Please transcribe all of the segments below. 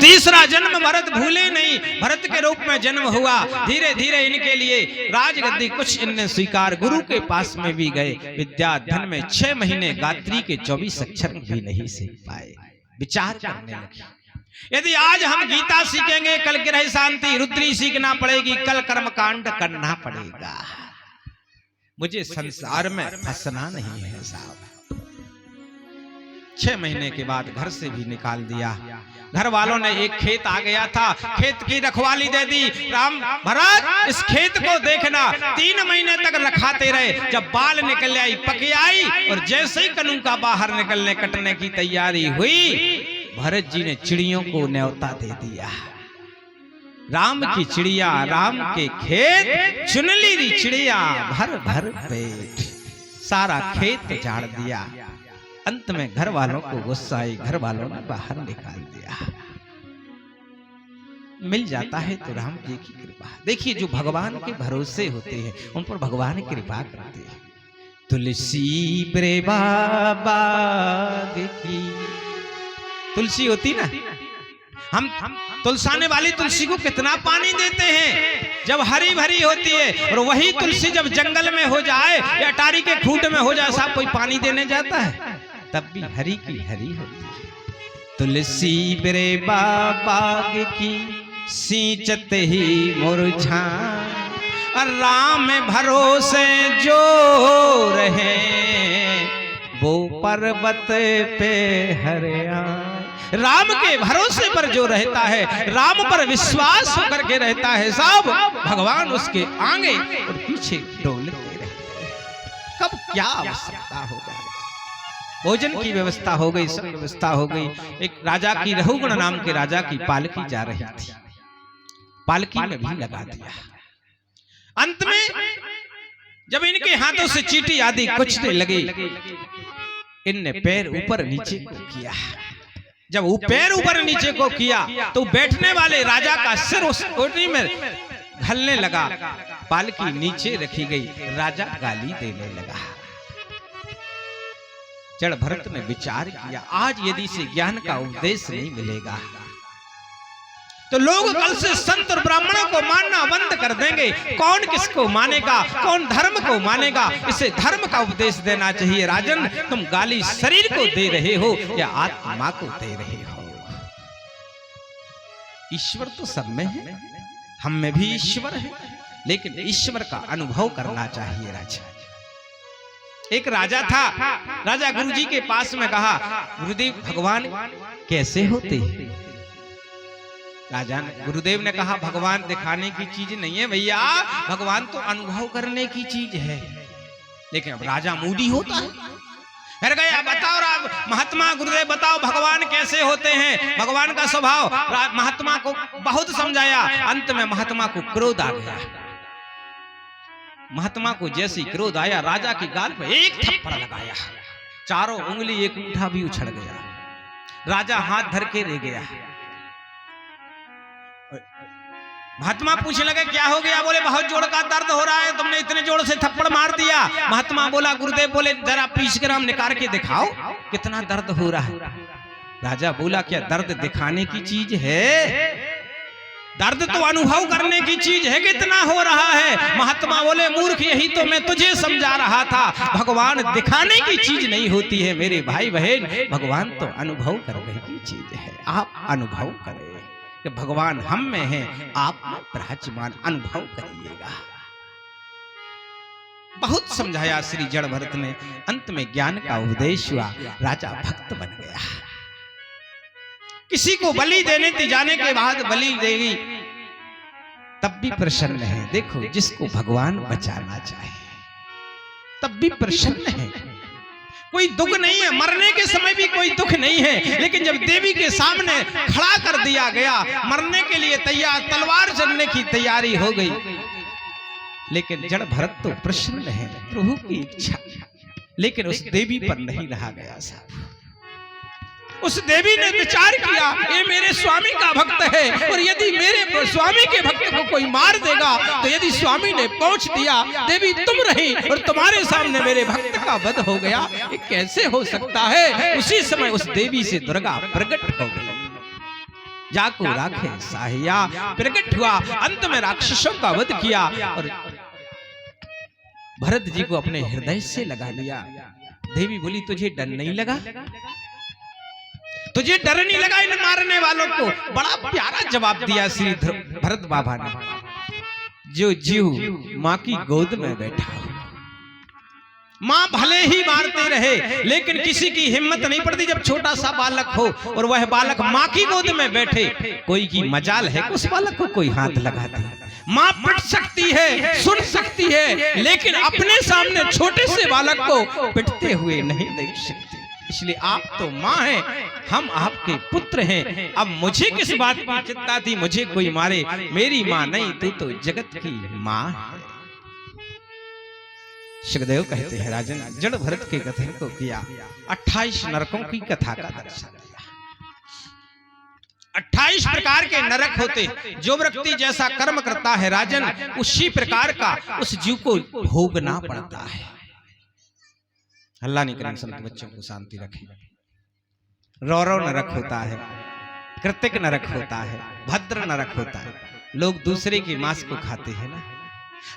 तीसरा जन्म भरत भूले नहीं, भरत के रूप में जन्म हुआ। धीरे धीरे इनके लिए राजगद्दी कुछ इनने स्वीकार, गुरु के पास में भी गए। विद्या धन में 6 महीने गायत्री के 24 अक्षर भी नहीं सीख पाए। विचार करने लगे, यदि आज हम गीता सीखेंगे, कल ग्रह शांति रुद्री सीखना पड़ेगी, कल कर्मकांड करना पड़ेगा। मुझे संसार में फंसना नहीं है साहब। 6 महीने के बाद घर से भी निकाल दिया। घर वालों ने एक खेत आ गया था, खेत की रखवाली दे दी। राम भरत इस खेत को देखना। 3 महीने तक रखाते रहे। जब बाल निकल आई, पक आई और जैसे ही कनू का बाहर निकलने कटने की तैयारी हुई, भरत जी ने चिड़ियों को न्योता दे दिया। राम की चिड़िया राम के खेत, चुन ली चिड़िया भर भर पेट, सारा खेत उजाड़ दिया। अंत में घर वालों को गुस्सा आई, घर वालों ने बाहर निकाल दिया। मिल जाता है तो राम जी की कृपा। देखिए, जो भगवान के भरोसे होते हैं उन पर भगवान कृपा करते हैं। तुलसी प्रेमा बाग की तुलसी होती ना, हम तुलसाने वाली तुलसी को कितना पानी देते हैं जब हरी भरी होती है, और वही तुलसी जब जंगल में हो जाए या अटारी के खूंट में हो जाए, साहब कोई पानी देने जाता है? तब भी हरी की हरी होती है। तुलसी बरे बाग की सींचत ही मुरझा, राम भरोसे जो रहे वो पर्वत पे हरिया। राम के भरोसे पर जो रहता है, राम पर विश्वास होकर के रहता है साहब, भगवान उसके आगे और पीछे डोलते रहते हैं। कब क्या आवश्यकता हो जाए। भोजन की व्यवस्था हो गई, सब व्यवस्था हो गई। एक राजा की, रहुगुण नाम के राजा की पालकी जा रही थी, पालकी में भी लगा दिया। अंत में जब इनके हाथों से चींटी आदि कुछने लगे, इनने पैर ऊपर नीचे को किया। जब वो पैर ऊपर नीचे को किया तो बैठने वाले राजा का सिर उस ओटनी में ढलने लगा। पालकी नीचे रखी गई, राजा गाली देने लगा। जड़ भरत ने विचार किया, आज यदि से ज्ञान का उपदेश नहीं मिलेगा तो लोग कल से संत और ब्राह्मणों को मानना बंद कर देंगे। कौन किसको मानेगा, कौन धर्म को मानेगा? इसे धर्म का उपदेश देना चाहिए। राजन, तुम गाली शरीर को दे रहे हो या आत्मा को दे रहे हो? ईश्वर तो सब में है, हम में भी ईश्वर है, लेकिन ईश्वर का अनुभव करना चाहिए। राजा, एक राजा था, राजा गुरुजी के पास में कहा, गुरुदेव भगवान कैसे होते हैं? राजा ने, गुरुदेव ने कहा, भगवान दिखाने की चीज नहीं है भैया, भगवान तो अनुभव करने की चीज है। लेकिन अब राजा मूडी होता है, फिर गया, बताओ महात्मा, गुरुदेव बताओ भगवान कैसे होते हैं, भगवान का स्वभाव। महात्मा को बहुत समझाया, अंत में महात्मा को क्रोध आ गया। महात्मा को जैसे क्रोध आया, राजा की गाल पर एक थप्पड़ लगाया, चारों उंगली एक अंगूठा भी उछड़ गया। राजा हाथ धर के रह गया। महात्मा पूछने लगे, क्या हो गया? बोले, बहुत जोर का दर्द हो रहा है, तुमने इतने जोर से थप्पड़ मार दिया। महात्मा बोला, गुरुदेव बोले, जरा पीछ कर हम निकाल के दिखाओ कितना दर्द हो रहा है। राजा बोला, क्या दर्द दिखाने की चीज है? दर्द तो अनुभव करने की चीज है, कितना हो रहा है। महात्मा बोले, मूर्ख, यही तो मैं तुझे समझा रहा था, भगवान दिखाने की चीज नहीं होती है मेरे भाई बहन, भगवान तो अनुभव करने की चीज है। आप अनुभव करें कि भगवान हम में है, आप में विराजमान, अनुभव करिएगा। बहुत समझाया श्री जड़ भरत ने, अंत में ज्ञान का उपदेश हुआ, राजा भक्त बन गया। किसी को बलि देने जाने के बाद बलि देगी तब भी प्रसन्न है। देखो, जिसको भगवान बचाना चाहे तब भी प्रसन्न है, कोई दुख नहीं है। मरने के समय भी कोई दुख नहीं है, लेकिन जब देवी के सामने खड़ा कर दिया गया, मरने के लिए तैयार, तलवार चलने की तैयारी हो गई, लेकिन जड़ भरत तो प्रसन्न है, प्रभु की इच्छा। लेकिन उस देवी पर नहीं रहा गया साहब। उस देवी ने विचार किया, ये मेरे स्वामी का भक्त है, और यदि मेरे स्वामी के भक्त को कोई मार देगा तो यदि स्वामी ने पहुंच दिया, देवी तुम रही और तुम्हारे सामने मेरे भक्त का वध हो गया, ये कैसे हो सकता है? उसी समय उस देवी से दुर्गा प्रकट हो गई। जाको राखे साहिया। प्रकट हुआ, अंत में राक्षसों का वध किया और भरत जी को अपने हृदय से लगा लिया। देवी बोली तुझे डर नहीं लगा? तुझे डर नहीं लगा इन मारने वालों को? बड़ा प्यारा जवाब दिया श्री भरत बाबा ने। जो जीव मां की गोद में बैठा हो, मां भले ही मारते रहे लेकिन किसी की हिम्मत नहीं पड़ती जब छोटा सा बालक हो और वह बालक मां की गोद में बैठे। कोई की मजाल है उस बालक को कोई हाथ लगा दे। मां पिट सकती है, सुन सकती है, लेकिन अपने सामने छोटे से बालक को पिटते हुए नहीं देख सकती। इसलिए आप तो मां हैं, हम आपके पुत्र हैं। अब मुझे किस बात की चिंता थी मुझे कोई मारे? मेरी मां नहीं, तू तो जगत की मां है। सुखदेव कहते हैं राजन, जड़ भरत के कथन को किया, 28 नरकों की कथा का दर्शन दिया। 28 प्रकार के नरक होते, जो व्यक्ति जैसा कर्म करता है राजन, उसी प्रकार का उस जीव को भोगना पड़ता है। अल्लाह नहीं करें संत बच्चों को शांति रखे। रौरव नरक होता है, कृतिक नरक होता है, भद्र नरक होता है। लोग दूसरे की मांस को खाते हैं ना,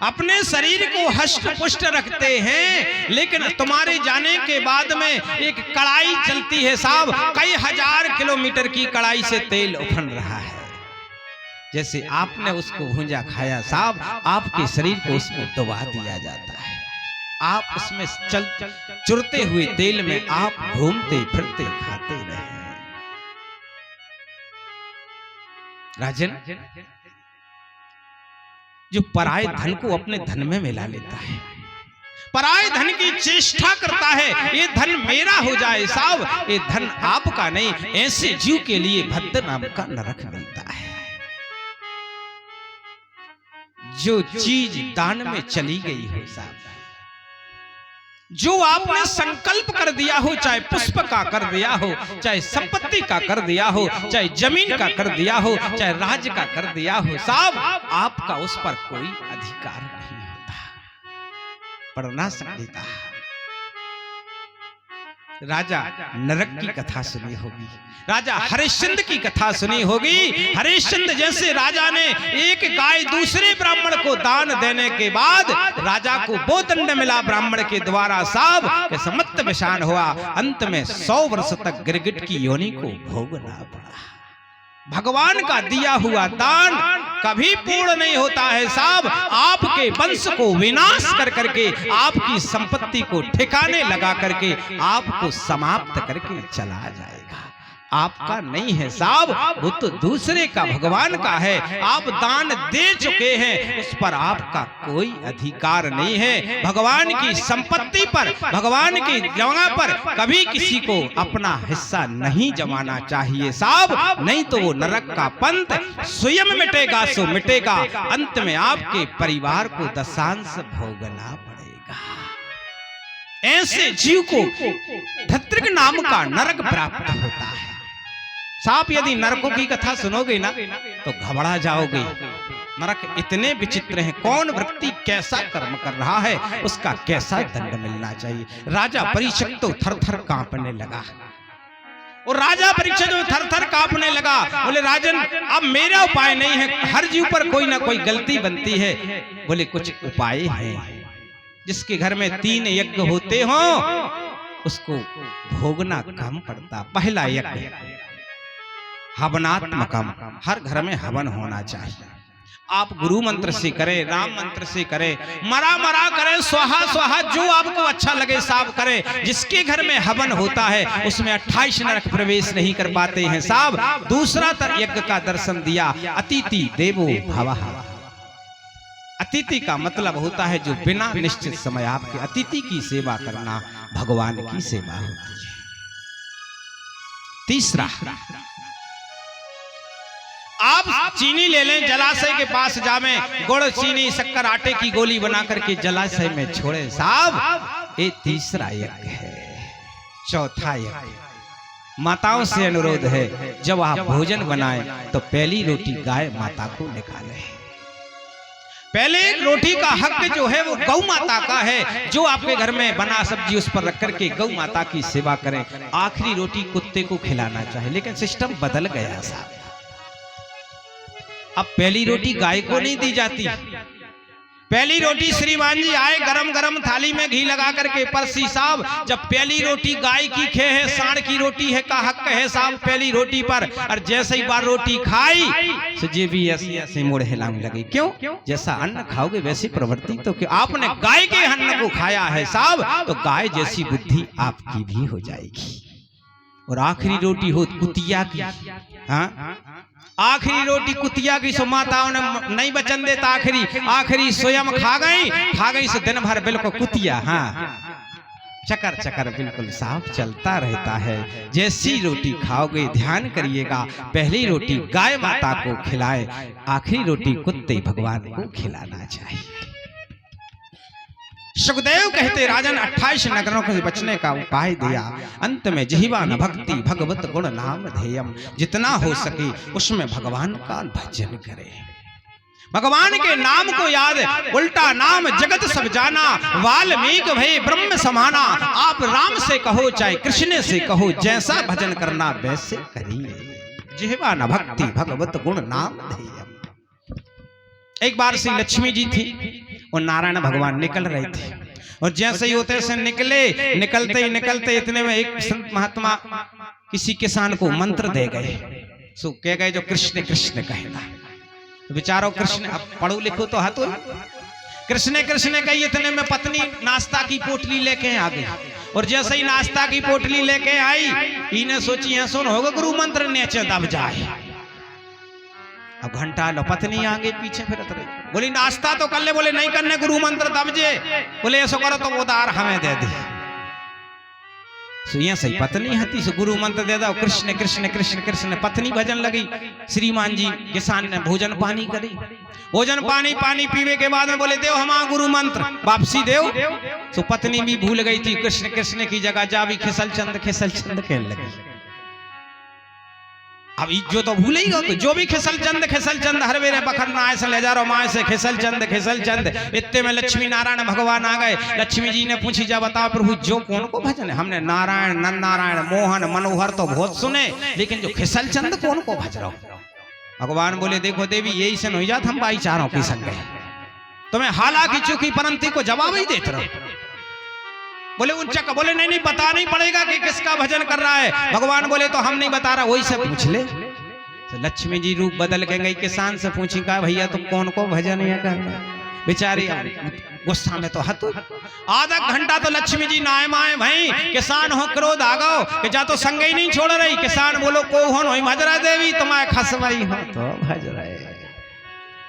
अपने शरीर को हष्ट पुष्ट रखते हैं, लेकिन तुम्हारे जाने के बाद में एक कढ़ाई चलती है साहब, कई हजार किलोमीटर की कढ़ाई से तेल उफन रहा है। जैसे आपने उसको भूंजा खाया साहब, आपके शरीर को उसमें डुबा दिया जाता है। आप उसमें चल चुरते हुए तेल में आप घूमते फिरते खाते रहे। राजन, जो पराये धन को अपने धन में मिला लेता है, पराये धन की चेष्टा करता है, ये धन मेरा हो जाए साहब, ये धन आपका नहीं, ऐसे जीव के लिए भद्र नाम का नरक मिलता है। जो चीज दान में चली गई हो साहब, जो आपने संकल्प कर दिया हो, चाहे पुष्प का कर दिया हो, चाहे संपत्ति का कर दिया हो, चाहे जमीन का कर दिया हो, चाहे राज्य का कर दिया हो साहब, आपका उस पर कोई अधिकार नहीं होता। पढ़ना संहिता। राजा नरक की कथा सुनी होगी, राजा हरिश्चंद्र की कथा सुनी होगी। हरिश्चंद्र जैसे राजा ने एक गाय दूसरे ब्राह्मण को दान देने के बाद राजा को वो दंड मिला ब्राह्मण के द्वारा साहब कि समस्त विषान हुआ। अंत में 100 वर्ष तक गिरगिट की योनि को भोगना पड़ा। भगवान का दिया हुआ दान कभी पूर्ण नहीं होता है साहब। आपके वंश को विनाश कर करके, आपकी संपत्ति को ठिकाने लगा करके, आपको समाप्त करके चला जाएगा। आपका नहीं है साहब, वो तो दूसरे का, भगवान का है। आप दान दे चुके हैं, उस पर आपका कोई अधिकार नहीं है। भगवान की संपत्ति पर, भगवान की जगह पर कभी किसी को अपना हिस्सा नहीं जमाना चाहिए साहब, नहीं तो वो नरक का पंथ स्वयं मिटेगा सो मिटेगा। अंत में आपके परिवार को दशांश भोगना पड़ेगा। ऐसे जीव को धत्रिक नाम का नरक प्राप्त होता है साहब। यदि नरकों की कथा सुनोगे ना तो घबरा जाओगे। नरक इतने विचित्र हैं, कौन व्यक्ति कैसा कर्म कर रहा है उसका कैसा दंड मिलना चाहिए। राजा परीक्षित तो थर थर कांपने लगा, और राजा परीक्षित तो थर थर कांपने लगा। बोले राजन, अब मेरा उपाय नहीं है, हर जीव पर कोई ना कोई गलती बनती है। बोले कुछ उपाय है। जिसके घर में 3 यज्ञ होते हो उसको भोगना कम पड़ता। पहला यज्ञ हवनात्मकम, हर घर में हवन होना चाहिए। आप गुरु मंत्र से करें, राम मंत्र से करें, मरा मरा करें, स्वाहा स्वाहा, जो आपको अच्छा लगे साहब करें। जिसके घर में हवन होता है उसमें 28 नरक प्रवेश नहीं कर पाते हैं साहब। दूसरा यज्ञ का दर्शन दिया, अतिथि देवो भवः। अतिथि का मतलब होता है जो बिना निश्चित समय आपके अतिथि की सेवा करना भगवान की सेवा होती है। तीसरा, आप चीनी ले लें, जलाशय के पास जावें, गुड़ चीनी शक्कर आटे की गोली बना करके जलाशय में छोड़े साहब, ये तीसरा यज्ञ है। चौथा यज्ञ माताओं से अनुरोध है, जब आप भोजन बनाएं तो पहली रोटी गाय माता को निकालें। पहले रोटी का हक जो है वो गौ माता का है। जो आपके घर में बना सब्जी उस पर रख करके गौ माता की सेवा करें। आखिरी रोटी कुत्ते को खिलाना चाहिए, लेकिन सिस्टम बदल गया साहब। अब पहली रोटी गाय को नहीं दी जाती, पहली रोटी श्रीमान जी आए गरम गरम थाली में घी लगा करके, परसी साहब जब पहली रोटी गाय की खे है, सांड की रोटी है का हक है साहब पहली रोटी पर, और जैसे ही बार रोटी खाई तो जे भी ऐसे ऐसे मुड़ हिलाने लगे। क्यों? जैसा अन्न खाओगे वैसी प्रवृत्ति, तो क्यों आपने गाय के अन्न को खाया है साहब, तो गाय जैसी बुद्धि आपकी भी हो जाएगी। और आखिरी रोटी हो कुतिया की, हाँ आखिरी रोटी कुतिया की, सो माताओं ने नहीं बचन देता, आखिरी स्वयं खा गई से दिन भर बिल्कुल कुतिया, हाँ चकर चकर बिल्कुल साफ चलता रहता है। जैसी रोटी खाओगे ध्यान करिएगा, पहली रोटी गाय माता को खिलाए, आखिरी रोटी कुत्ते भगवान को खिलाना चाहिए। सुखदेव कहते राजन 28 नगरों से बचने का उपाय दिया, अंत में जिह्वा न भक्ति भगवत गुण नाम ध्येयम, जितना हो सके उसमें भगवान का भजन करे, भगवान के नाम को याद, उल्टा नाम जगत सब जाना, वाल्मीकि भय ब्रह्म समाना। आप राम से कहो चाहे कृष्ण से कहो, जैसा भजन करना वैसे करिए, जिह्वा न भक्ति भगवत गुण नाम ध्येयम। एक बार श्री लक्ष्मी जी थी और नारायण भगवान निकल रहे थे, और जैसे ही होते से निकलते इतने में एक संत महात्मा किसी किसान को मंत्र दे गए, सो कह गए जो कृष्ण कृष्ण कहेगा। बेचारो कृष्ण, अब पढ़ो लिखो तो हाथों, कृष्ण कृष्ण कही, इतने में पत्नी नाश्ता की पोटली लेके आ गई, और जैसे ही नाश्ता की पोटली लेके आई, इन्हें सोची है सुन होगा गुरु मंत्र नीचे दब जाए। अब घंटा लो पत्नी आगे पीछे फिरत रही, बोली नाश्ता तो कर ले, बोले नहीं करने गुरु मंत्र दबजे, बोले ऐसा करो तो उधार हमें दे दी। सुइया सही पत्नी हती, सो गुरु मंत्र दे दो, कृष्ण कृष्ण कृष्ण कृष्ण, पत्नी भजन लगी। श्रीमान जी किसान ने भोजन पानी करी, भोजन पानी पीवे के बाद में बोले देव हमारा गुरु मंत्र वापसी देव। सो पत्नी भी भूल गई थी, कृष्ण कृष्ण की जगह जा भी खिसल चंद कहने लगी। अब जो तो भूल ही गो, जो भी खिसल चंद हर वेरे बखरना ऐसे ले जा रहा माए से खिसल चंद। इतने में लक्ष्मी नारायण भगवान आ गए। लक्ष्मी जी ने पूछी जा बताओ प्रभु जो कौन को भजन है? हमने नारायण नन नारायण मोहन मनोहर तो बहुत सुने, लेकिन जो खिसल चंद कौन को भज रहा हो? भगवान बोले देखो देवी यही से नहीं जात, हम भाईचारों की संग है, तुम्हें हालांकि चूकी परंतु को जवाब ही देते रहो। बोले उनका बोले नहीं बता नहीं पड़ेगा कि किसका भजन कर रहा है। भगवान बोले तो हम नहीं बता रहा, वही से पूछ ले। तो लक्ष्मी जी रूप बदल के गई, किसान से पूछी का भैया तुम कौन को भजन या कर रहे? बेचारी गुस्सा में तो हत, आधा घंटा तो लक्ष्मी जी नाय माए भाई, किसान हो क्रोध आ गो कि जा तो संग ही नहीं छोड़ रही। किसान बोलो को हो भजरा देवी तुम्हारे खसवाई हो तो भज रहे।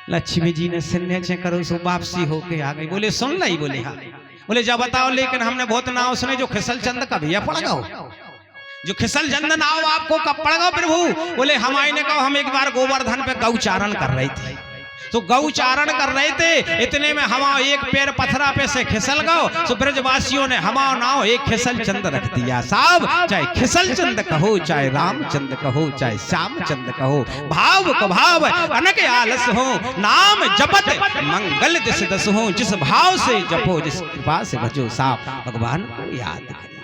लक्ष्मी जी ने सन्यासी करो सो वापसी होके आ गई। बोले सुन लाई? बोले हाँ। बोले जा बताओ, लेकिन हमने बहुत नाव सुने, जो खिसल चंद का भैया पड़ गो, जो खिसल चंद नाव आपको कब पड़ गो प्रभु? बोले हमारे ने कहा हम एक बार गोवर्धन पे गौचारण कर रहे थे, तो गौचारण कर रहे थे, इतने में हमारा एक पैर पथरा पे से खिसल गो, तो ब्रजवासियों ने हमारा नाव एक खिसल चंद रख दिया। साहब चाहे खिसल चंद कहो, चाहे रामचंद कहो, चाहे श्याम चंद कहो, भाव को भाव अनक आलस हो, नाम जपत मंगल दिस दस हो। जिस भाव से जपो, जिस कृपा से भजो, साहब भगवान को याद करिए।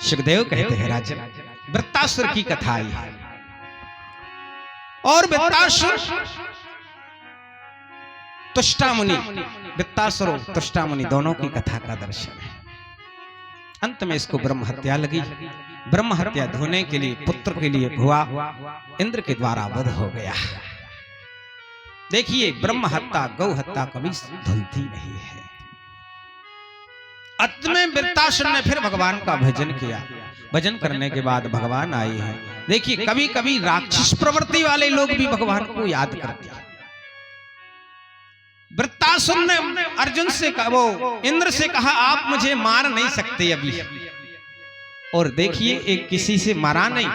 सुखदेव कहते हैं राजन, वृत्तासुर की कथा आई है, और वृत्तासुर तुष्टा मुनि, वृत्तासुर और तुष्टा मुनि दोनों की कथा का दर्शन है। अंत में इसको ब्रह्म हत्या लगी। ब्रह्म हत्या धोने के लिए पुत्र के लिए हुआ, इंद्र के द्वारा वध हो गया। देखिए ब्रह्म हत्या गौ हत्या कभी धुलती नहीं है। अंत में वृत्तासुर ने फिर भगवान का भजन किया। भजन करने के बाद भगवान आए हैं। देखिए कभी कभी राक्षस प्रवृत्ति वाले लोग भी भगवान को याद करते हैं। वृत्तासुर ने अर्जुन से कहा, वो इंद्र से कहा आप मुझे मार नहीं सकते अभी, और देखिए एक किसी से मरा नहीं।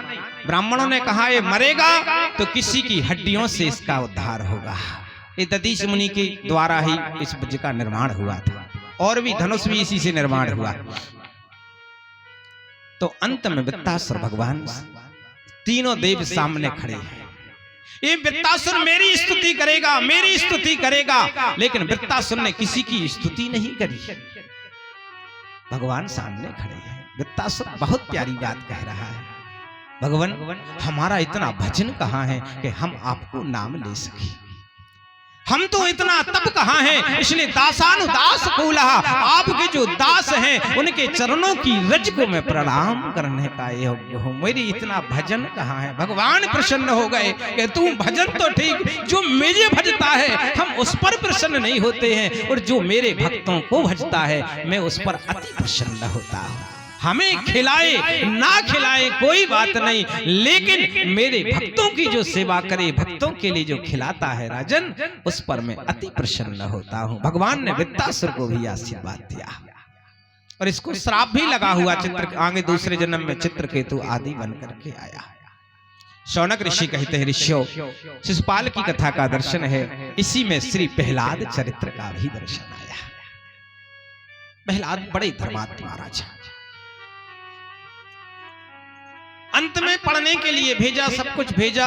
ब्राह्मणों ने कहा ये मरेगा तो किसी की हड्डियों से इसका उद्धार होगा। ये दधीच मुनि के द्वारा ही इस वज्र का निर्माण हुआ था, और भी धनुष भी इसी से निर्माण हुआ। तो अंत में वृत्तासुर भगवान तीनों देव सामने खड़े हैं। ये वृत्तासुर मेरी स्तुति करेगा, मेरी स्तुति करेगा, लेकिन वृत्तासुर ने किसी की स्तुति नहीं करी। भगवान सामने खड़े हैं। वृत्तासुर बहुत प्यारी बात कह रहा है। भगवान हमारा इतना भजन कहाँ है कि हम आपको नाम ले सके, हम तो इतना तप कहाँ है, इसलिए दासानुदास को लहा, आपके जो दास हैं उनके चरणों की रज को मैं प्रणाम करने का योग्य हूँ, मेरी इतना भजन कहाँ है। भगवान प्रसन्न हो गए कि तू भजन तो ठीक, जो मुझे भजता है हम उस पर प्रसन्न नहीं होते हैं, और जो मेरे भक्तों को भजता है मैं उस पर अति प्रसन्न होता हूँ। हमें खिलाए ना खिलाए कोई बात नहीं, लेकिन मेरे भक्तों की जो सेवा करे, भक्तों के लिए जो खिलाता है राजन, उस पर मैं अति प्रसन्न होता हूँ। भगवान ने वृत्तासुर को भी आशीर्वाद दिया, और इसको श्राप भी लगा हुआ, चित्र आगे दूसरे जन्म में चित्रकेतु आदि बन करके आया। शौनक ऋषि कहते हैं, ऋषियों शिशुपाल की कथा का दर्शन है, इसी में श्री प्रहलाद चरित्र का भी दर्शन आया। प्रहलाद बड़े धर्मात्मा राजा, अंत में पढ़ने के लिए भेजा, सब कुछ भेजा।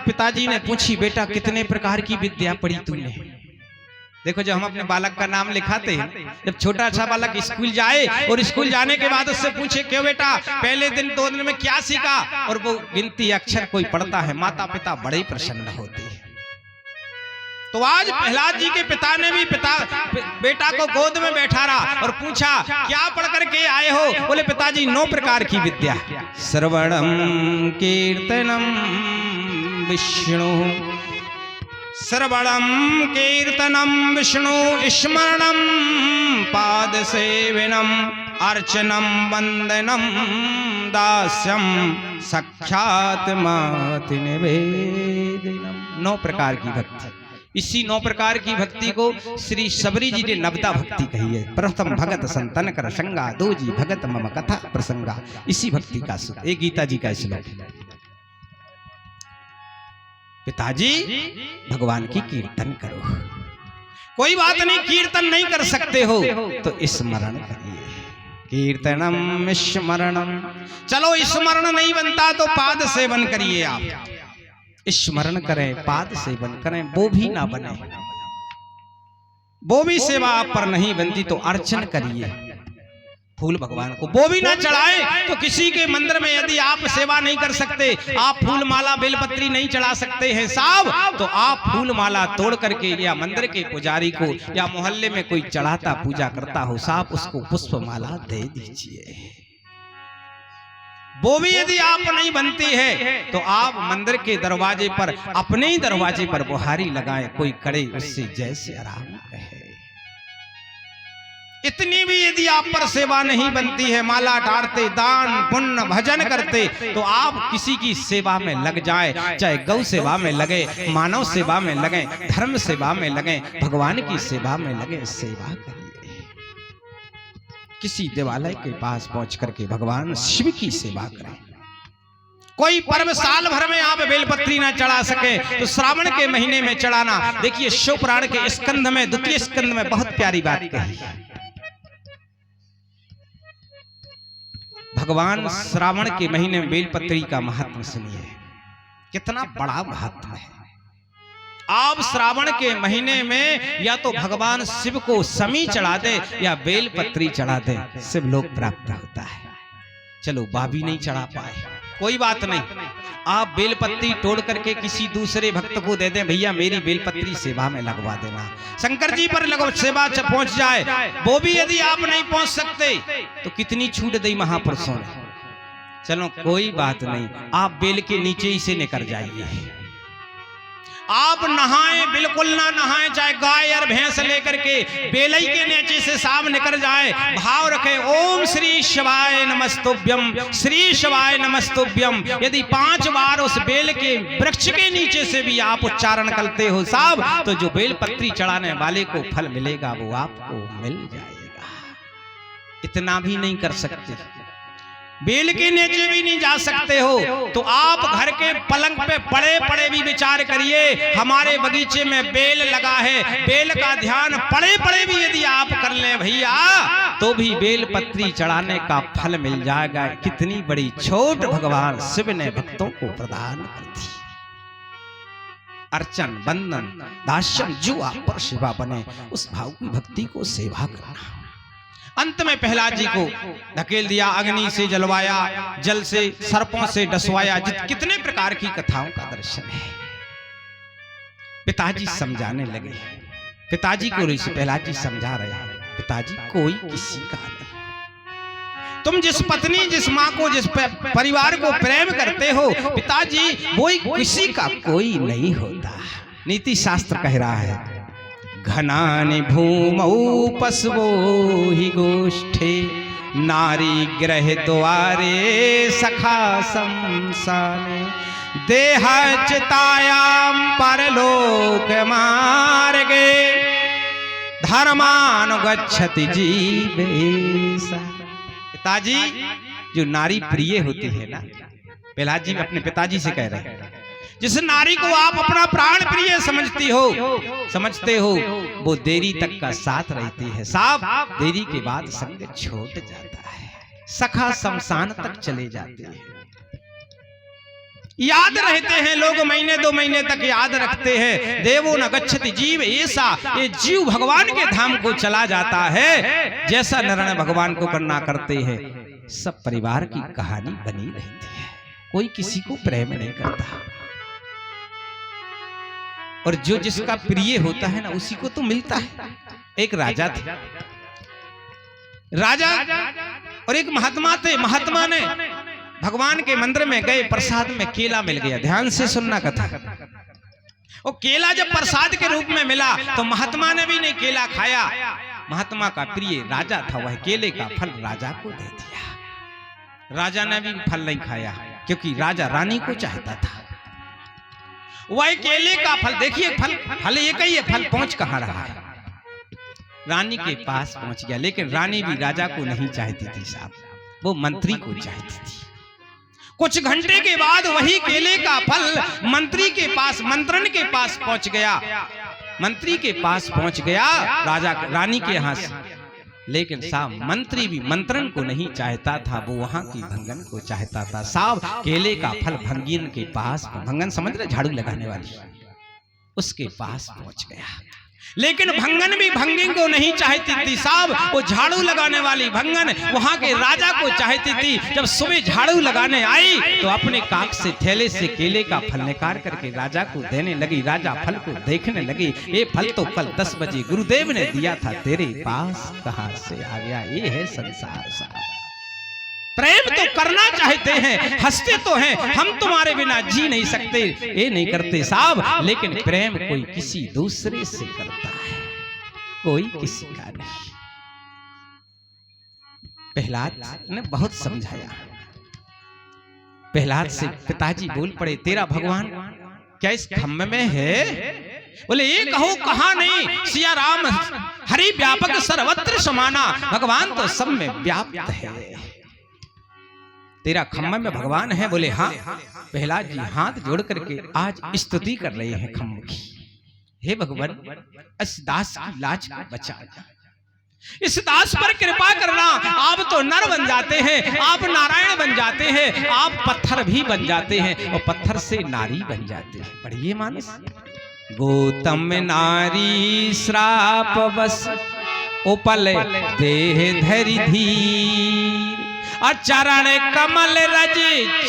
पिताजी ने पूछी, बेटा कितने प्रकार की विद्या पढ़ी तूने? देखो जब हम अपने बालक का नाम लिखाते हैं, जब छोटा अच्छा बालक स्कूल जाए और स्कूल जाने के बाद उससे पूछे, क्यों बेटा पहले दिन 2 दिन में क्या सीखा, और वो गिनती अक्षर कोई पढ़ता है, माता पिता बड़े प्रसन्न होते हैं। तो आज प्रहलाद जी के पिता ने भी बेटा को गोद में बैठा रहा और पूछा, क्या पढ़ करके आए हो? बोले पिताजी 9 प्रकार की विद्या, श्रवणम कीर्तनम विष्णु, श्रवणम कीर्तनम विष्णु, स्मरणम पाद सेवनम, अर्चनम वंदनम दास्यम, साक्षात् माति निवेदनम। 9 प्रकार की भक्ति, इसी 9 प्रकार की भक्ति को श्री सबरी जी ने नवदा भक्ति कही है। प्रथम भगत संतन कर संगा, 2 जी भगत मम कथा प्रसंगा, इसी भक्ति का सुख। एक गीता जी का श्लोक, पिताजी भगवान की कीर्तन करो, कोई बात नहीं कीर्तन नहीं कर सकते हो तो स्मरण करिए, कीर्तनम स्मरणम। चलो स्मरण नहीं बनता तो पाद सेवन करिए, आप स्मरण करें, पाद सेवन करें, वो भी ना बने, वो भी सेवा आप पर नहीं बनती तो अर्चन करिए फूल भगवान को, वो भी ना चढ़ाए तो किसी के मंदिर में यदि आप सेवा नहीं कर सकते, आप फूल माला बेलपत्री नहीं चढ़ा सकते हैं साहब, तो आप फूल माला तोड़ करके या मंदिर के पुजारी को या मोहल्ले में कोई चढ़ाता पूजा करता हो साहब, उसको पुष्प माला दे दीजिए। वो भी यदि आप नहीं बनती है तो आप मंदिर के दरवाजे पर, अपने ही दरवाजे पर बुहारी लगाएं, कोई करे उससे जैसे आराम कहे। इतनी भी यदि आप पर सेवा नहीं बनती है, माला डालते, दान पुण्य भजन करते, तो आप किसी की सेवा में लग जाए, चाहे गौ सेवा में लगे, मानव सेवा में लगे, धर्म सेवा में लगे, भगवान की सेवा में लगे, सेवा करिए। किसी देवालय के पास पहुंच करके भगवान शिव की सेवा करें। कोई पर्व साल भर में आप बेलपत्री ना चढ़ा सके तो श्रावण के महीने में चढ़ाना। देखिए शिव पुराण के स्कंध में, 2 स्कंध में बहुत प्यारी बात कही। भगवान श्रावण के महीने में बेलपत्री का महत्व सुनिए, कितना बड़ा महत्व है। आप श्रावण के महीने में या तो भगवान शिव को समी चढ़ा दे या बेलपत्री चढ़ा दे, शिव लोक प्राप्त होता है। चलो बाबी नहीं चढ़ा पाए, कोई बात नहीं, आप बेलपत्री तोड़ करके किसी दूसरे भक्त को दे दें, भैया मेरी बेलपत्री सेवा में लगवा देना, शंकर जी पर लगो, सेवा पहुंच जाए। वो भी यदि आप नहीं पहुंच सकते तो कितनी छूट दी महापुरुषों ने। चलो कोई बात नहीं, आप बेल के नीचे ही से निकल जाइए, आप नहाएं बिल्कुल ना नहाएं, चाहे गाय और भैंस लेकर के बेलई के नीचे से साफ निकल जाए, भाव रखे ओम श्री शिवाय नमस्तुभ्यम, श्री शिवाय नमस्तुभ्यम। यदि 5 बार उस बेल के वृक्ष के नीचे से भी आप उच्चारण करते हो साहब, तो जो बेलपत्री चढ़ाने वाले को फल मिलेगा वो आपको मिल जाएगा। इतना भी नहीं कर सकते, बेल के नीचे भी नहीं जा सकते हो तो आप घर के पलंग पे पड़े पड़े भी विचार करिए, हमारे बगीचे में बेल लगा है, बेल का ध्यान पड़े पड़े भी यदि आप कर ले भैया तो भी बेल पत्री चढ़ाने का फल मिल जाएगा। कितनी बड़ी छूट भगवान शिव ने भक्तों को प्रदान कर दी। अर्चन वंदन दास्यम, जो आप पर सेवा बने उस भाव की भक्ति को सेवा करना। अंत में प्रहलाद जी को धकेल दिया, अग्नि से जलवाया, जल से सर्पों से डसवाया। कितने प्रकार की कथाओं का दर्शन है। पिताजी समझाने लगे। पिताजी को ऋषि प्रहलाद जी समझा रहे हैं, पिताजी कोई किसी का नहीं। तुम जिस पत्नी, जिस माँ को, जिस परिवार को प्रेम करते हो पिताजी, वो किसी का कोई नहीं होता। नीति शास्त्र कह रहा है, घनानि भूमौ पशवो हि गोष्ठे, नारी ग्रह द्वारे सखा संसाने, देह चितायाम परलोक मार्गे, धर्मानुगच्छति जीवेशा। पिताजी, जो नारी प्रिय होती है ना, प्रहलाद जी अपने पिताजी से कह रहे हैं, जिस नारी को आप अपना प्राण प्रिय समझते हो, वो देरी तक का साथ रहती है। साहब, देरी के बाद संग छूट जाता है, सखा शमशान तक चले जाते हैं। याद रहते हैं लोग, महीने 2 महीने तक याद रखते हैं। देवो न गच्छति जीव ऐसा, ये जीव भगवान के धाम को चला जाता है। जैसा निर्णय भगवान को करना करते हैं। सब परिवार की कहानी बनी रहती है, कोई किसी को प्रेम नहीं करता। और जो जिसका प्रिय होता है ना, उसी को तो मिलता है। एक राजा थे, राजा और एक महात्मा थे। महात्मा ने भगवान के मंदिर में गए, प्रसाद में केला मिल गया। ध्यान से सुनना कथा। वो केला जब प्रसाद के रूप में मिला तो महात्मा ने भी नहीं केला खाया। महात्मा का प्रिय राजा था, वह केले का फल राजा को दे दिया। राजा ने भी फल नहीं खाया, क्योंकि राजा रानी को चाहता था। वह केले का फल, देखिए फल एक ही है, फल पहुंच कहां रहा है, रानी के पास पहुंच गया। लेकिन रानी भी राजा को नहीं चाहती थी साहब, वो मंत्री को चाहती थी। कुछ घंटे के बाद वही केले का फल मंत्री के पास, मंत्रण के पास पहुंच गया। मंत्री के पास पहुंच गया राजा, रानी के यहाँ से। लेकिन साहब, मंत्री भी मंत्रण को नहीं चाहता था, वो वहां की भंगन को चाहता था। साहब, केले का फल भंगिन के पास, भंगन समझ रहे, झाड़ू लगाने वाली, उसके पास पहुंच गया। लेकिन भंगन भी भंगिन को नहीं चाहती थी साहब, वो झाड़ू लगाने वाली भंगन वहां के राजा को चाहती थी। जब सुबह झाड़ू लगाने आई तो अपने काक से, थैले से केले का फल निकाल करके राजा को देने लगी। राजा फल को देखने लगे, ये फल तो कल 10 बजे गुरुदेव ने दिया था, तेरे पास कहां से आ गया। ये है संसार साहब। प्रेम तो करना चाहते हैं, हंसते तो हैं, हम तुम्हारे बिना जी नहीं सकते, ये नहीं करते साहब। लेकिन प्रेम कोई किसी दूसरे से करता है, कोई किसी का नहीं। प्रहलाद ने बहुत समझाया। प्रहलाद से पिताजी बोल पड़े, तेरा भगवान क्या इस खम्भे में है? बोले, ये कहो कहा नहीं, सिया राम हरि व्यापक सर्वत्र समाना, भगवान तो सब में व्याप्त है। तेरा खम्भे में भगवान है? बोले हाँ। प्रहलाद जी हाथ जोड़ करके आज स्तुति कर रहे हैं खम्भे की। हे भगवान, इस दास की लाज को बचा, इस दास पर कृपा करना। आप तो नर बन जाते हैं, आप नारायण बन जाते हैं, आप पत्थर भी बन जाते हैं और पत्थर से नारी बन जाते हैं। पढ़िए मानस, गौतम नारी श्राप बस उपल देह धरि धीर, चरण कमल रज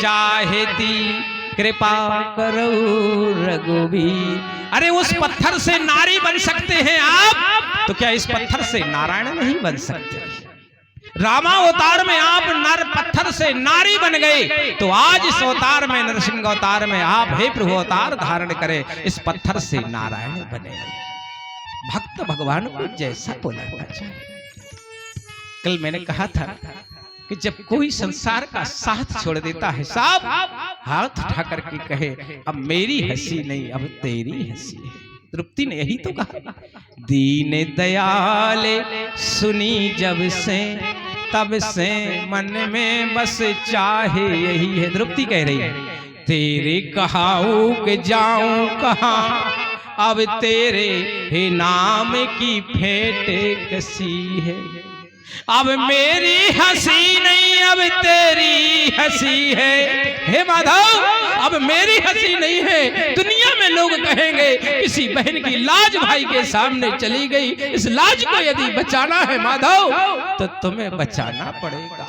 चाहती कृपा करो रघुवीर। अरे उस पत्थर से नारी बन सकते हैं आप, तो क्या इस पत्थर से नारायण नहीं बन सकते? रामावतार में आप नर पत्थर से नारी बन गए, तो आज इस अवतार में, नरसिंह अवतार में आप हे प्रभु अवतार धारण करें, इस पत्थर से नारायण बने। भक्त भगवान को जैसा बोलना चाहिए। कल मैंने कहा था कि जब कोई संसार का साथ छोड़ देता है साहब, हाथ उठा करके कहे, अब मेरी हंसी नहीं, अब तेरी हंसी है। द्रौपदी ने यही तो कहा, दीन दयाल सुनी जब से, तब से मन में बस चाहे यही है। द्रौपदी कह रही है, तेरे कहाऊ के जाऊं कहां, अब तेरे हे नाम की फेंट कसी है। अब मेरी हंसी नहीं, अब तेरी हंसी है। हे माधव, अब मेरी हंसी नहीं है, दुनिया में लोग कहेंगे किसी बहन की लाज भाई के सामने चली गई, इस लाज को यदि बचाना है माधव तो तुम्हें बचाना पड़ेगा।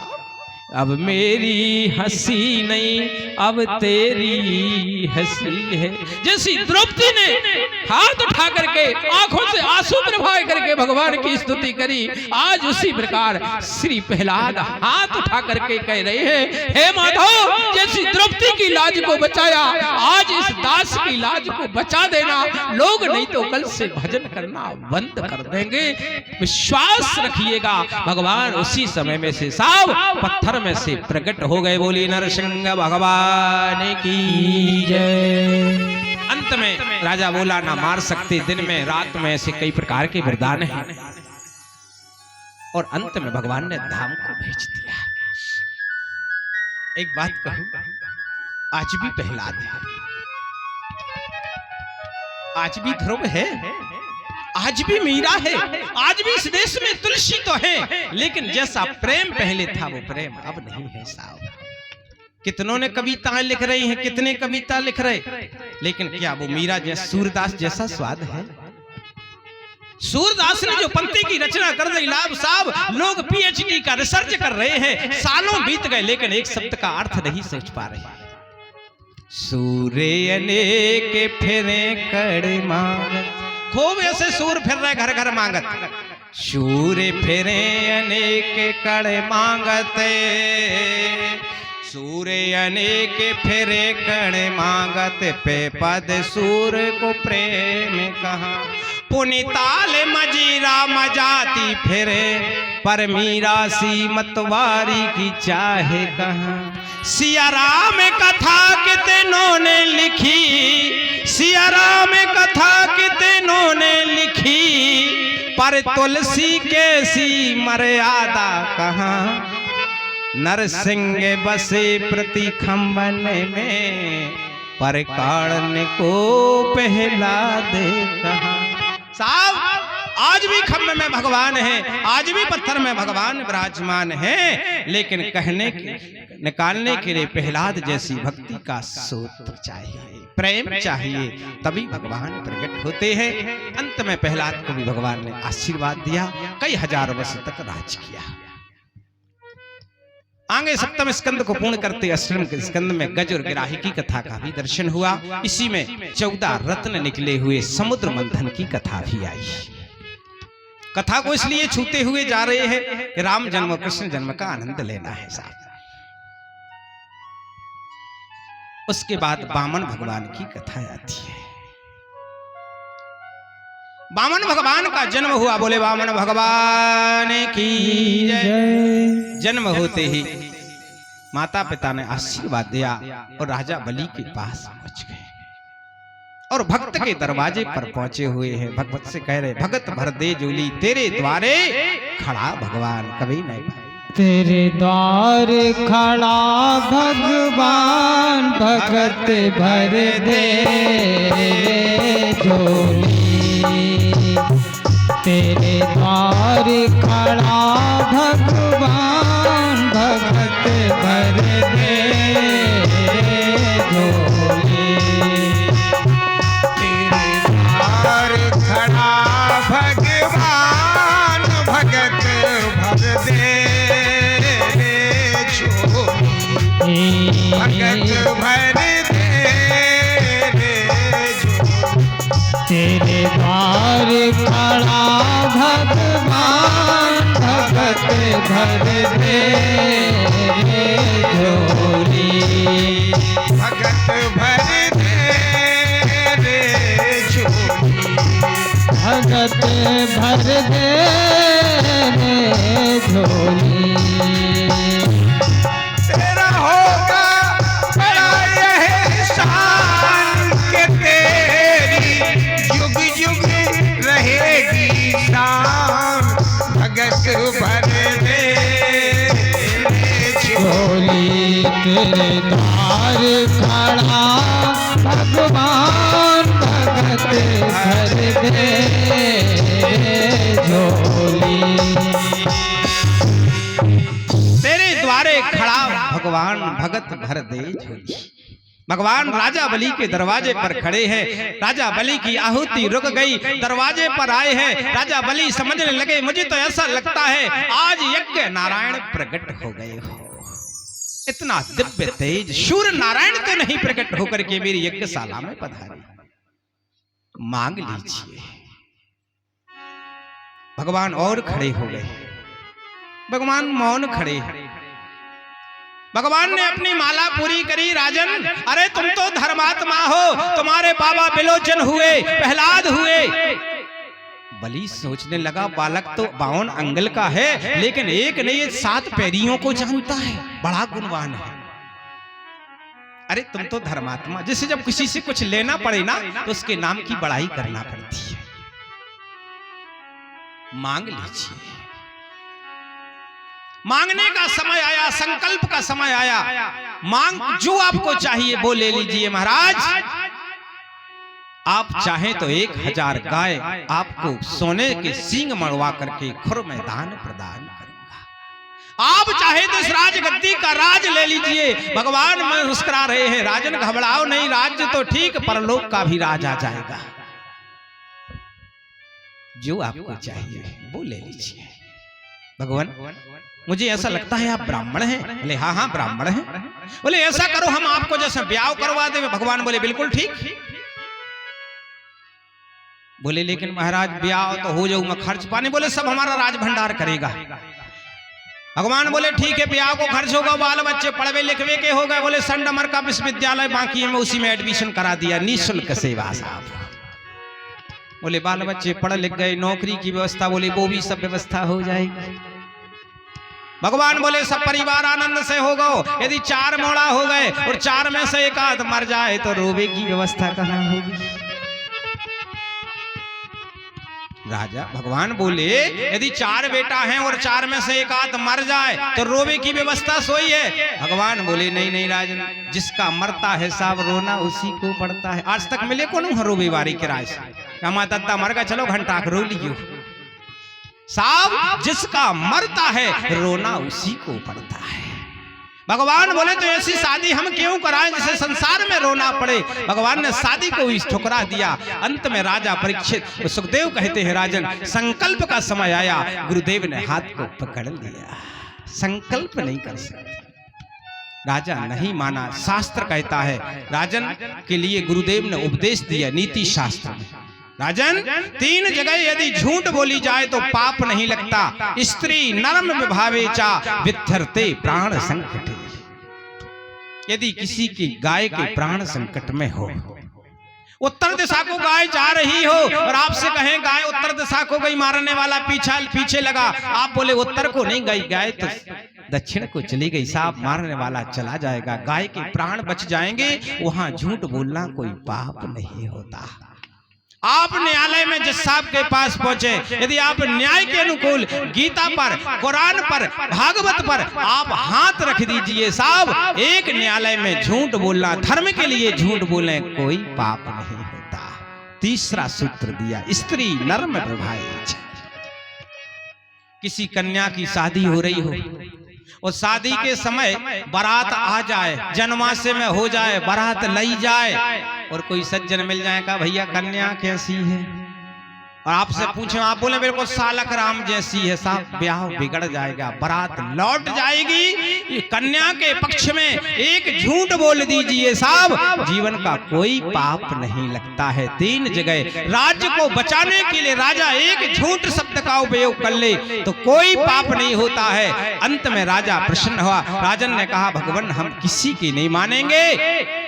अब मेरी हंसी नहीं अब तेरी हंसी है। जैसी द्रौपदी ने हाथ उठा करके आंखों से आंसू प्रवाह करके भगवान की स्तुति करी, आज उसी प्रकार श्री प्रहलाद हाथ उठा करके कह रहे हैं, हे माधव जैसी द्रौपदी की लाज को बचाया, आज इस दास की लाज को बचा देना। लोग नहीं तो कल से भजन करना बंद कर देंगे। विश्वास रखिएगा। भगवान उसी समय में से साहब पत्थर में से प्रकट हो गए। बोली नरसिंह भगवान की जय। अंत में राजा बोला ना मार सकते, दिन में रात में ऐसे कई प्रकार के वरदान हैं और अंत में भगवान ने धाम को भेज दिया। एक बात कहूं, आज भी प्रहलाद है, आज भी ध्रुव है, आज भी मीरा है, आज भी इस देश में तुलसी तो है, लेकिन जैसा प्रेम पहले था वो प्रेम अब नहीं है साहब। कितनों ने कविताएं लिख रही हैं, कितने कविता लिख रहे, लेकिन क्या वो मीरा जैसा सूरदास जैसा स्वाद है? सूरदास ने जो पंक्ति की रचना कर दी लाभ साहब, लोग पीएचडी का रिसर्च कर रहे हैं, सालों बीत गए लेकिन एक शब्द का अर्थ नहीं सोच पा रहे। सूर्य अनेक फिरे कड़ मांगत, खूब ऐसे सूर फिर रहे घर घर मांगत, सूर्य फिरे अनेक कड़ मांगते, सूर्य अनेक फिरे कड़ मांगत, पे पद सूर को प्रेम कहा, पुनिताल मजीरा मजाती फिरे, पर मीरा सी मतवारी की चाहे कहा। सिया राम कथा कितनों ने लिखी, सिया राम कथा कितनों ने लिखी, पर तुलसी कैसी मर्यादा कहाँ। नरसिंह बसे प्रति खंबन में, पर कारण को प्रहलाद कहा। साहब आज भी खम्भ में भगवान है, आज भी पत्थर में भगवान विराजमान है, लेकिन कहने के निकालने के लिए प्रहलाद जैसी भक्ति का सूत्र चाहिए, प्रेम चाहिए, तभी भगवान प्रकट होते हैं। अंत में प्रहलाद को भी भगवान ने आशीर्वाद दिया, कई हजार वर्ष तक राज किया। आगे सप्तम स्कंद को पूर्ण करते अष्टम स्कंद में गज और गिराही की कथा का भी दर्शन हुआ। इसी में 14 रत्न निकले हुए समुद्र मंथन की कथा भी आई। कथा को इसलिए छूते हुए जा रहे हैं कि राम जन्म और कृष्ण जन्म का आनंद लेना है साहब। उसके बाद वामन भगवान की कथा आती है। वामन भगवान का जन्म हुआ, बोले वामन भगवान की जय। जन्म होते ही माता पिता ने आशीर्वाद दिया और राजा बलि के पास पहुंच गए और भक्त के दरवाजे पर पहुंचे हुए हैं। भगवत से कह रहे, भगत भर दे झोली, तेरे द्वारे खड़ा भगवान कभी नहीं। तेरे द्वार खड़ा भगवान, भगत भर दे झोली, तेरे द्वार खड़ा भगवान, भगत भर दे झोली, तेरे द्वार खड़ा भगवान, भगत भर दे झोली, भगत भर दे झोली, तेरे द्वार खड़ा भगवान, भगत भर दे झोली, भगत भर दे झोली, भगत भर दे झोली। तेरा होगा बड़ा यह शान के तेरी जुग जुग रहेगी शान, भगत भर दे झोली, तेरे द्वार खड़ा भगवान, भगत भर दे झोली, तेरे द्वारे खड़ा भगवान, भगत भर दे झोली। भगवान राजा बलि के दरवाजे पर खड़े हैं। राजा बलि की आहुति रुक गई, दरवाजे पर आए हैं। राजा बलि समझने लगे मुझे तो ऐसा लगता है आज यज्ञ नारायण प्रकट हो गए हो। इतना दिव्य तेज शूर नारायण तो नहीं प्रकट होकर के मेरी यज्ञशाला में पधारे, मांग लीजिए। भगवान और खड़े हो गए। भगवान मौन खड़े हैं। भगवान ने अपनी माला पूरी करी। राजन, अरे तुम तो धर्मात्मा हो, तुम्हारे बाबा बिलोचन हुए, प्रहलाद हुए। बलि सोचने लगा बालक तो 52 अंगल का है, लेकिन एक नहीं 7 पैरियों को जानता है, बड़ा गुणवान है। अरे तुम तो धर्मात्मा, जिसे जब किसी से कुछ लेना पड़े ना तो उसके नाम की बड़ाई करना पड़ती है। मांग लीजिए। मांगने का समय आया, संकल्प का समय आया। मांग जो आपको चाहिए वो ले लीजिए महाराज। आप चाहें तो 1000 गाय आपको सोने के सींग मड़वा करके खुर में दान प्रदान करूंगा। आप चाहें तो इस राजगद्दी का राज ले लीजिए। भगवान में मुस्कुरा रहे हैं। राजन घबराओ नहीं, राज्य तो ठीक, परलोक का भी राज आ जाएगा। जो आपको चाहिए वो ले लीजिए। भगवान, मुझे ऐसा लगता है आप ब्राह्मण हैं। बोले हाँ हाँ ब्राह्मण हैं। बोले ऐसा करो हम आपको जैसे ब्याह करवा दे। भगवान बोले बिल्कुल ठीक। बोले लेकिन महाराज ब्याह तो हो जाऊंगा, खर्च पानी। बोले सब हमारा राज भंडार करेगा। भगवान बोले ठीक है, ब्याह को खर्च होगा, बाल बच्चे पढ़वे लिखवे के हो गए। बोले संडमर का विश्वविद्यालय बाकी है, मैं उसी में एडमिशन करा दिया, निःशुल्क सेवा साहब। बोले बाल बच्चे पढ़ लिख गए, नौकरी की व्यवस्था, बोले वो भी सब व्यवस्था हो जाएगी। भगवान बोले सब परिवार आनंद से हो गो। यदि 4 मोड़ा हो गए और 4 में से एक आध मर जाए तो रोवे की व्यवस्था कहाँ होगी। राजा भगवान बोले यदि 4 बेटा हैं और 4 में से एक आध मर जाए तो रोवे की व्यवस्था सोई है। भगवान बोले नहीं नहीं राजन, जिसका मरता है साहब रोना उसी को पड़ता है। आज तक मिले को नहीं रोवे बारी किराए से। हमारा दद्दा मर गया, चलो घंटा रो लियो साहब। जिसका मरता है रोना उसी को पड़ता है। भगवान बोले तो ऐसी शादी हम क्यों कराएं जिसे संसार में रोना पड़े। भगवान ने शादी को ही ठुकरा दिया। अंत में राजा परीक्षित सुखदेव कहते हैं राजन, संकल्प का समय आया, गुरुदेव ने हाथ को पकड़ लिया। संकल्प नहीं कर सकते। राजा नहीं माना। शास्त्र कहता है राजन के लिए गुरुदेव ने उपदेश दिया नीति शास्त्र में। राजन 3 जगह यदि झूठ बोली जाए तो पाप नहीं लगता। स्त्री नरम विभावे चा विद्धरते प्राण संकटे। यदि किसी की गाय के प्राण संकट में हो, उत्तर दिशा को गाय जा रही हो और आपसे कहें गाय उत्तर दिशा को गई, मारने वाला पीछे लगा, आप बोले उत्तर को नहीं गई गाय तो दक्षिण को चली गई साहब, मारने वाला चला जाएगा, गाय के प्राण बच जाएंगे। वहां झूठ बोलना कोई पाप नहीं होता। आप न्यायालय में जज साहब के पास पहुंचे, यदि आप न्याय के अनुकूल गीता पर, कुरान पर, भागवत पर आप हाथ रख दीजिए साहब। एक न्यायालय में झूठ बोलना, धर्म के लिए झूठ बोले कोई पाप नहीं होता। तीसरा सूत्र दिया, स्त्री नर्म विभावे। किसी कन्या की शादी हो रही हो और शादी के समय बारात आ जाए, जनमासे में हो जाए, बारात लई जाए और कोई सज्जन मिल जाए का भैया कन्या कैसी है और आपसे पूछे, आप बोले बिल्कुल सालक राम जैसी है साहब, ब्याह बिगड़ जाएगा, बारात लौट जाएगी। कन्या के पक्ष में एक झूठ बोल दीजिए साहब, जीवन का कोई पाप नहीं लगता है। 3 जगह राज्य को बचाने के लिए राजा एक झूठ शब्द का उपयोग कर ले तो कोई पाप नहीं होता है। अंत में राजा प्रसन्न हुआ। राजन ने कहा भगवान हम किसी की नहीं मानेंगे,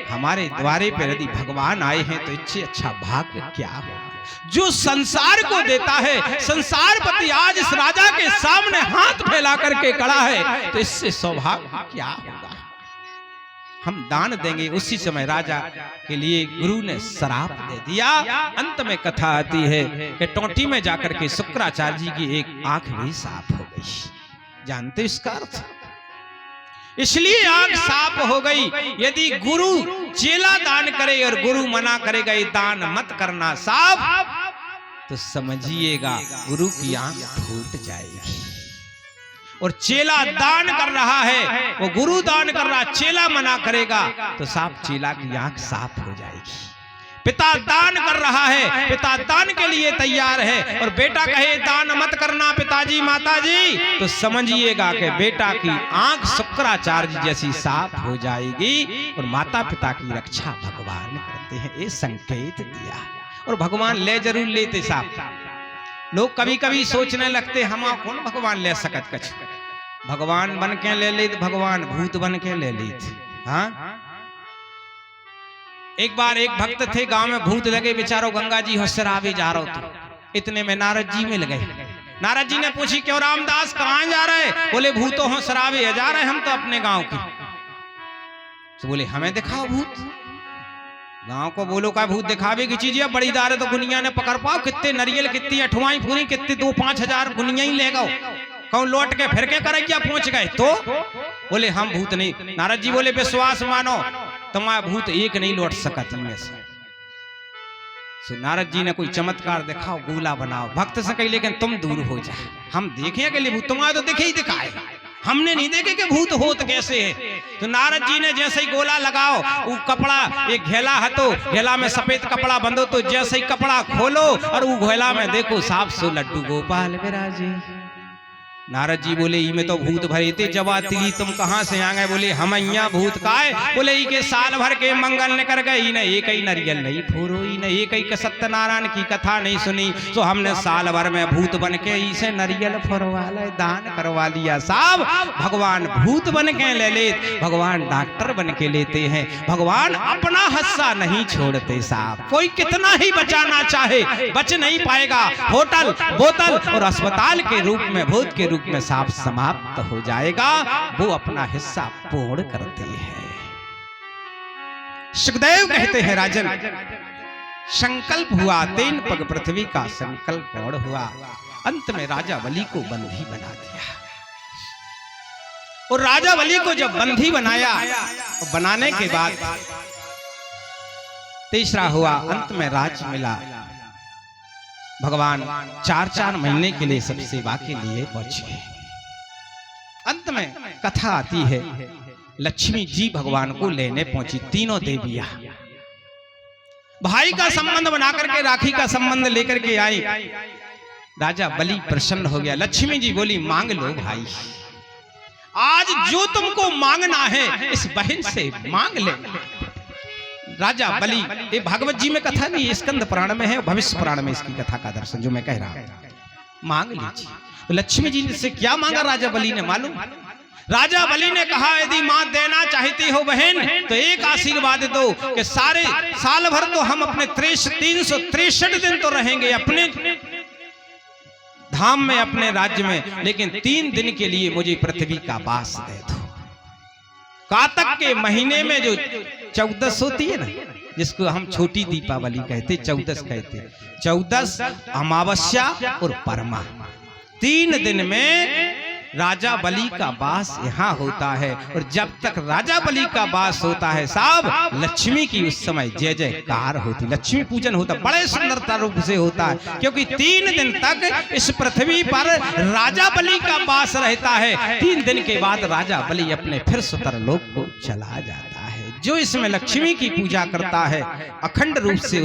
हमारे द्वारे पर यदि भगवान आए हैं तो इससे अच्छा भाग्य क्या होगा। जो संसार को देता है, संसारपति आज इस राजा के सामने हाथ फैला करके खड़ा है तो इससे सौभाग्य क्या होगा। हम दान देंगे। उसी समय राजा के लिए गुरु ने श्राप दे दिया। अंत में कथा आती है कि टोंटी में जाकर के शुक्राचार्य जी की एक आंख भी साफ हो गई। जानते इसका अर्थ? इसलिए आंख साफ हो गई। यदि गुरु चेला दान करे और गुरु मना करेगा ये दान मत करना साहब, तो समझिएगा गुरु की आंख फूट जाएगी। और चेला दान कर रहा है, वो गुरु दान कर रहा, चेला मना करेगा तो साफ चेला की आंख साफ हो जाएगी। पिता दान कर रहा है, पिता दान के लिए तैयार है और बेटा कहे दान मत करना पिताजी माताजी, तो समझिएगा कि बेटा की आंख शुक्राचार्य जैसी साफ हो जाएगी और माता पिता की रक्षा भगवान करते हैं। ये संकेत दिया और भगवान ले जरूर लेते साफ। लोग कभी कभी सोचने लगते हम कौन भगवान ले सकत कछ, भगवान बन के ले लेत, भगवान भूत बन के ले लेत। हाँ, एक बार एक भक्त थे, गांव में भूत लगे, बेचारो गंगा जी होशरावे जा रहे थे, इतने में नारद जी मिल गए। नारद जी ने पूछी क्यों रामदास कहाँ जा रहे? बोले भूतों होशरावे जा रहे हम तो अपने गांव के। तो बोले हमें दिखाओ भूत। गांव को बोलो का भूत दिखावे की चीज है, बड़ी दार तो गुनिया ने पकड़ पाओ, कितने नरियल कितनी अठवाई पूरी कितने 2-5 हजार गुनिया ही ले गो, कौन लौट के फिर के करैया पहुंच गए। तो बोले हम भूत नहीं। नारद जी बोले विश्वास मानो तुम्हारा भूत एक नहीं लौट सकत इनमें से। सो नारद जी ने कोई चमत्कार दिखाओ, गोला बनाओ। भक्त से कही लेकिन तुम दूर हो जा, हम देखें के लिए भूत, तुम्हारा तो देखे ही दिखाए, हमने नहीं देखे कि भूत होत कैसे है। तो नारद जी ने जैसे ही गोला लगाओ, वो कपड़ा एक घेला हतो, घेला में सफेद कपड़ा बंधो, तो जैसे ही कपड़ा खोलो और वो घेला में देखो साफ सो लड्डू गोपाल विराजे। नारद जी बोले ई में तो भूत भरे थे, जवा तिली तुम कहां से आ गए? बोले हम यहाँ भूत काए? बोले ई के साल भर के मंगल निकर गए, ई ने एक ही नरियल नहीं फोरो, ई ने एक ही सत्यनारायण की कथा नहीं सुनी, तो हमने साल भर में भूत बन के इसे नरियल फोरवा ले, दान करवा लिया। साहब भगवान भूत बन के ले लेते, भगवान डॉक्टर बन के लेते हैं, भगवान अपना हिस्सा नहीं छोड़ते। साहब कोई कितना ही बचाना चाहे बच नहीं पाएगा। होटल बोतल और अस्पताल के रूप में भूत के रूप में साफ समाप्त हो जाएगा, वो अपना हिस्सा पूर्ण करते हैं। सुखदेव कहते हैं राजन संकल्प हुआ 3 पग पृथ्वी का संकल्प पूर्ण हुआ, अंत में राजा बलि को बंधी बना दिया। और राजा बलि को जब बंधी बनाया, बनाने के बाद तीसरा हुआ, अंत में राज मिला। भगवान 4-4 महीने के लिए सब सेवा के लिए पहुंचे। अंत में कथा आती है, लक्ष्मी जी भगवान को लेने पहुंची, तीनों देवियां भाई का संबंध बना करके राखी का संबंध लेकर के आई। राजा बलि प्रसन्न हो गया। लक्ष्मी जी बोली मांग लो भाई, आज जो तुमको मांगना है इस बहन से मांग ले। राजा बलि, ये भागवत जी में कथा नहीं, स्कंद पुराण में है, भविष्य पुराण में इसकी कथा का दर्शन जो मैं कह रहा हूं। मांग लीजिए। तो लक्ष्मी जी से क्या मांगा राजा बलि ने मालूम? राजा बलि ने कहा यदि मां देना चाहती हो बहन तो एक आशीर्वाद दो कि सारे साल भर तो हम अपने 363 दिन तो रहेंगे अपने धाम में, अपने राज्य में, लेकिन 3 दिन के लिए मुझे पृथ्वी का वास दे दो। कातक के महीने में जो 14 होती है ना, जिसको हम छोटी दीपावली कहते, 14 कहते, 14 अमावस्या और परमा, 3 दिन में राजा बलि का वास यहाँ होता है। और जब तक राजा बलि का वास होता है साहब, लक्ष्मी की उस समय जय जयकार होती, लक्ष्मी पूजन होता, बड़े सुंदरता रूप से होता है, क्योंकि 3 दिन तक इस पृथ्वी पर राजा बलि का वास रहता है। 3 दिन के बाद राजा बलि अपने फिर सुतर लोक को चला जाता है। जो इसमें लक्ष्मी की पूजा करता है अखंड रूप से